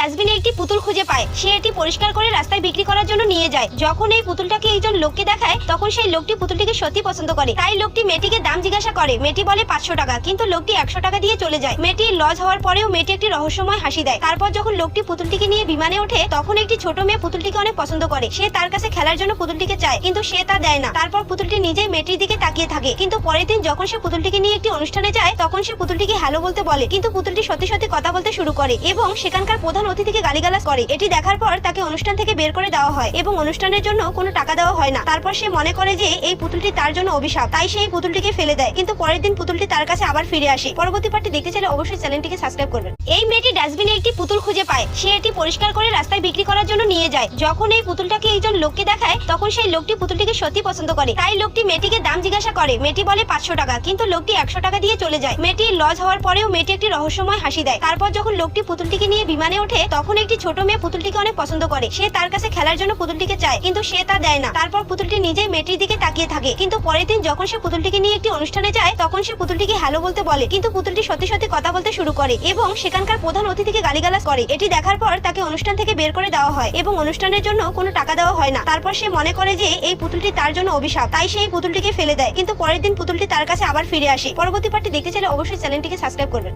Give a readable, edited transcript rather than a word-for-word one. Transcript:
ডাস্টবিনে একটি পুতুল খুঁজে পায়। সে এটি পরিষ্কার করে রাস্তায় বিক্রি করার জন্য নিয়ে যায়। যখন এই পুতুলটাকে একজন লোককে দেখায় তখন সেই লোকটি পুতুলটিকে সত্যি পছন্দ করে। তাই লোকটি মেয়েটিকে দাম জিজ্ঞাসা করে। মেয়েটি বলে 500 টাকা, কিন্তু লোকটি 100 টাকা দিয়ে চলে যায়। মেয়েটি লজ হওয়ার পরেও মেয়েটি একটি রহস্যময় হাসি দেয়। তারপর যখন লোকটি পুতুলটিকে নিয়ে বিমানে ওঠে তখন একটি ছোট মেয়ে পুতুলটিকে অনেক পছন্দ করে। সে তার কাছে খেলার জন্য পুতুলটিকে চায়, কিন্তু সে তা দেয় না। তারপর পুতুলটি নিজেই মেয়েটির দিকে তাকিয়ে থাকে। কিন্তু পরের দিন যখন সে পুতুলটিকে নিয়ে একটি অনুষ্ঠানে যায় তখন সে পুতুলটিকে হ্যালো বলতে বলে, কিন্তু পুতুলটি সত্যি সত্যি কথা বলতে শুরু করে এবং সেখানকার প্রধান অতিথিকে গালিগালাজ করে। এটি দেখার পর তাকে অনুষ্ঠান থেকে বের করে দেওয়া হয় এবং অনুষ্ঠানের জন্য কোনো টাকা দেওয়া হয় না। তারপর সে মনে করে যে এই পুতুলটি তার জন্য অভিশাপ, তাই সে এই পুতুলটিকে ফেলে দেয়। কিন্তু পরের দিন পুতুলটি তার কাছে আবার ফিরে আসে। পরবর্তী পার্টটি দেখতে চাইলে অবশ্যই চ্যানেলটিকে সাবস্ক্রাইব করবেন। এই মেয়েটি ডাস্টবিনে একটি পুতুল খুঁজে পায়। সে এটি পরিষ্কার করে রাস্তায় বিক্রি করার জন্য নিয়ে যায়। যখন এই পুতুলটাকে একজন লোককে দেখায় তখন সেই লোকটি পুতুলটিকে সত্যি পছন্দ করে। তাই লোকটি মেয়েটিকে দাম জিজ্ঞাসা করে। মেয়েটি বলে 500 টাকা, কিন্তু লোকটি 100 টাকা দিয়ে চলে যায়। মেয়েটি লজ হওয়ার পরেও মেয়েটি একটি রহস্যময় হাসি দেয়। তারপর যখন লোকটি পুতুলটিকে নিয়ে বিমানে ওঠে তখন একটি ছোট মেয়ে পুতুলটিকে অনেক পছন্দ করে। সে তার কাছে খেলার জন্য পুতুলটিকে চায়, কিন্তু সে তা দেয় না। তারপর পুতুলটি নিজেই মেয়েটির দিকে তাকিয়ে থাকে। কিন্তু পরের দিন যখন সে পুতুলটিকে নিয়ে একটি অনুষ্ঠানে যায় তখন সে পুতুলটিকে হ্যালো বলতে বলে, কিন্তু পুতুলটি সত্যি সত্যি কথা বলতে শুরু করে এবং সেখানকার প্রধান অতিথিকে গালিগালাজ করে। এটি দেখার পর তাকে অনুষ্ঠান থেকে বের করে দেওয়া হয় এবং অনুষ্ঠানের জন্য কোনো টাকা দেওয়া হয় না। তারপর সে মনে করে যে এই পুতুলটি তার জন্য অভিশাপ, তাই সে এই পুতুলটিকে ফেলে দেয়। কিন্তু পরের দিন পুতুলটি তার কাছে আবার ফিরে আসে। পরবর্তী পার্টটি দেখতে চাইলে অবশ্যই চ্যানেলটিকে সাবস্ক্রাইব করবেন।